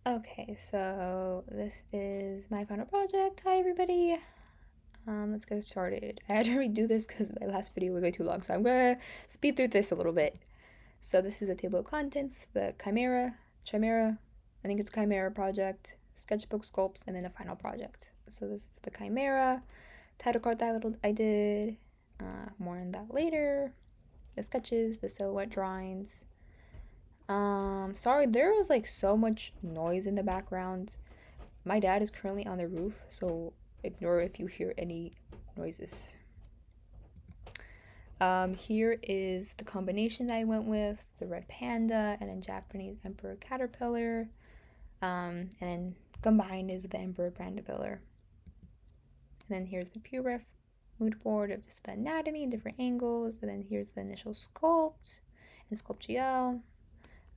Okay, so this is my final project. Hi everybody. Let's get started. I had to redo this because my last video was way too long, so I'm gonna speed through this a little bit. So this is a table of contents, the Chimera, I think it's Chimera project, sketchbook sculpts, and then the final project. So this is the Chimera title card that I did. More on that later. The sketches, the silhouette drawings. Sorry, there was like so much noise in the background. My dad is currently on the roof, so ignore if you hear any noises. Here is the combination that I went with, the red panda and then Japanese emperor caterpillar. And then combined is the emperor caterpillar. And then here's the pure ref mood board of just the anatomy and different angles. And then here's the initial sculpt and sculpt GL.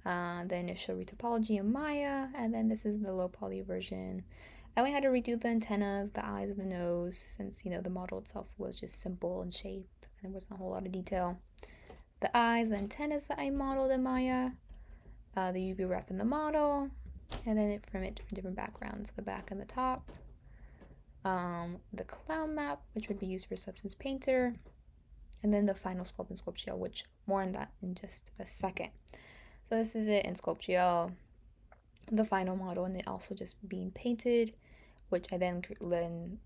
The initial retopology in Maya, and then this is the low poly version. I only had to redo the antennas, the eyes, and the nose since the model itself was just simple in shape and there wasn't a whole lot of detail. The eyes, the antennas that I modeled in Maya, the UV wrap in the model, and then from different backgrounds, the back and the top. The clown map, which would be used for Substance Painter, and then the final sculpt and sculpt shell, which more on that in just a second. So this is it in Sculptio, the final model, and it also just being painted, which I then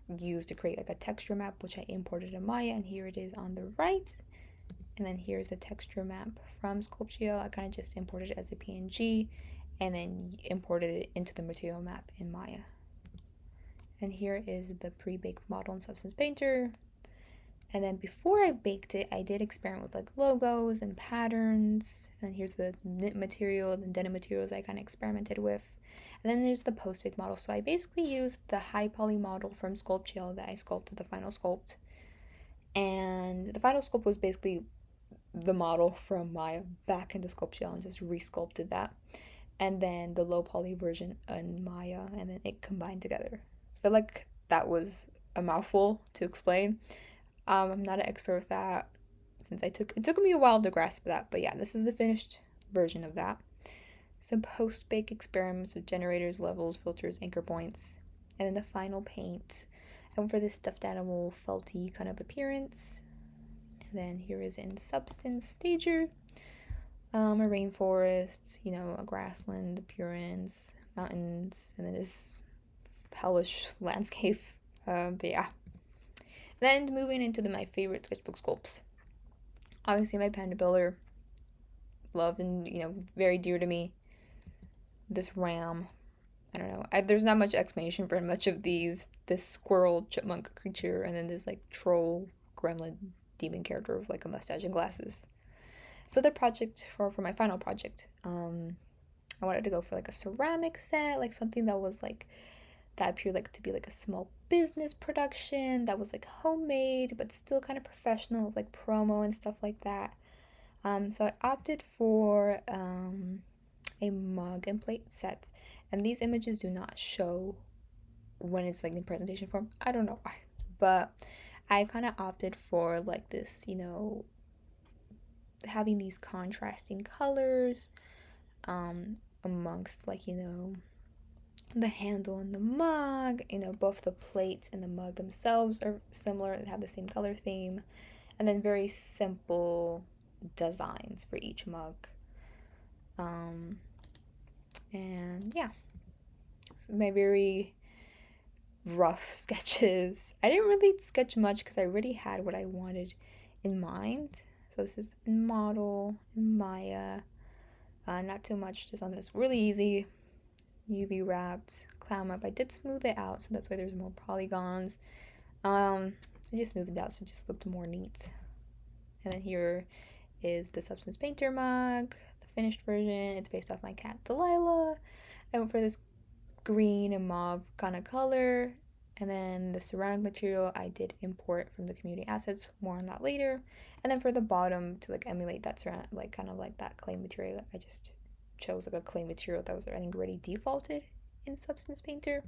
used to create like a texture map, which I imported in Maya, and here it is on the right. And then here's the texture map from Sculptio. I kind of just imported it as a PNG and then imported it into the material map in Maya. And here is the pre-baked model in Substance Painter. And then before I baked it, I did experiment with like logos and patterns. And here's the knit material, the denim materials I kind of experimented with. And then there's the post-bake model. So I basically used the high poly model from Sculptio that I sculpted the final sculpt. And the final sculpt was basically the model from Maya back into Sculptio and just re-sculpted that. And then the low poly version in Maya, and then it combined together. I feel like that was a mouthful to explain. I'm not an expert with that since it took me a while to grasp that, but yeah, this is the finished version of that. Some post-bake experiments with generators, levels, filters, anchor points, and then the final paint. I went for this stuffed animal felty kind of appearance. And then here is in substance stager, a rainforest, a grassland appearance, mountains, and then this hellish landscape. But yeah. Then moving into my favorite sketchbook sculpts. Obviously, my panda builder, love and very dear to me. This ram, I don't know. There's not much explanation for much of these. This squirrel chipmunk creature, and then this like troll gremlin demon character with like a mustache and glasses. So the project for my final project, I wanted to go for like a ceramic set, like something that was like that appeared like to be like a small business production that was like homemade but still kind of professional with like promo and stuff like that. So I opted for a mug and plate set, and these images do not show when it's like in presentation form. I don't know why, but I kind of opted for like this, having these contrasting colors amongst like the handle and the mug. Both the plates and the mug themselves are similar and have the same color theme, and then very simple designs for each mug. And yeah, so my very rough sketches. I didn't really sketch much because I already had what I wanted in mind. So this is in model, in Maya. Not too much, just on this really easy UV wrapped clown map. I did smooth it out, so that's why there's more polygons. I just smoothed it out so it just looked more neat. And then here is the Substance Painter mug, the finished version. It's based off my cat Delilah. I went for this green and mauve kind of color. And then the ceramic material I did import from the community assets, more on that later. And then for the bottom to like emulate that ceramic, like kind of like that clay material, I just chose like a clay material that was I think already defaulted in Substance Painter.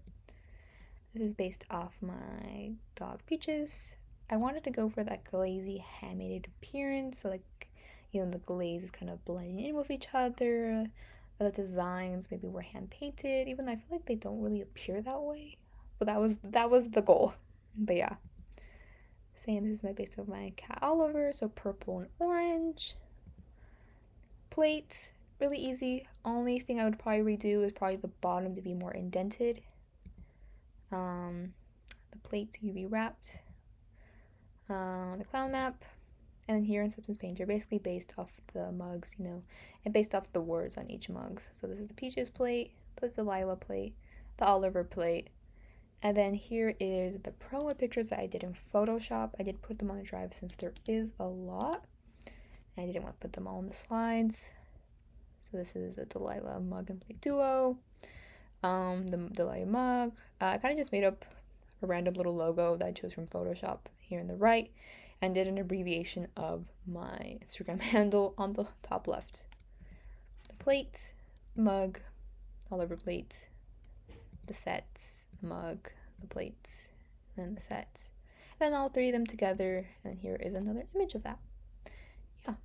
This is based off my dog Peaches. I wanted to go for that glazy handmade appearance, so like the glaze is kind of blending in with each other, the designs maybe were hand painted, even though I feel like they don't really appear that way. But that was the goal. But yeah. Saying this is my base of my cat all over, so purple and orange. Plate, really easy. Only thing I would probably redo is probably the bottom to be more indented. The plate UV wrapped. The clown map. And then here in Substance Painter, basically based off the mugs, and based off the words on each mugs. So this is the Peaches plate, this is the Lila plate, the Oliver plate, and then here is the promo pictures that I did in Photoshop. I did put them on the drive since there is a lot. I didn't want to put them all in the slides. So this is the Delilah mug and plate duo. The Delilah mug. I kind of just made up a random little logo that I chose from Photoshop here in the right, and did an abbreviation of my Instagram handle on the top left. The plate, mug, Oliver plate, the sets, the mug, the plates, and then the sets. And then all three of them together, and here is another image of that. Yeah.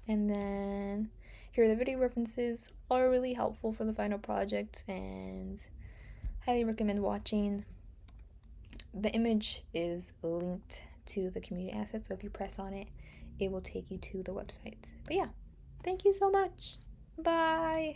And then here are the video references, are really helpful for the final project, and highly recommend watching. The image is linked to the community asset, so if you press on it, it will take you to the website. But yeah, thank you so much. Bye.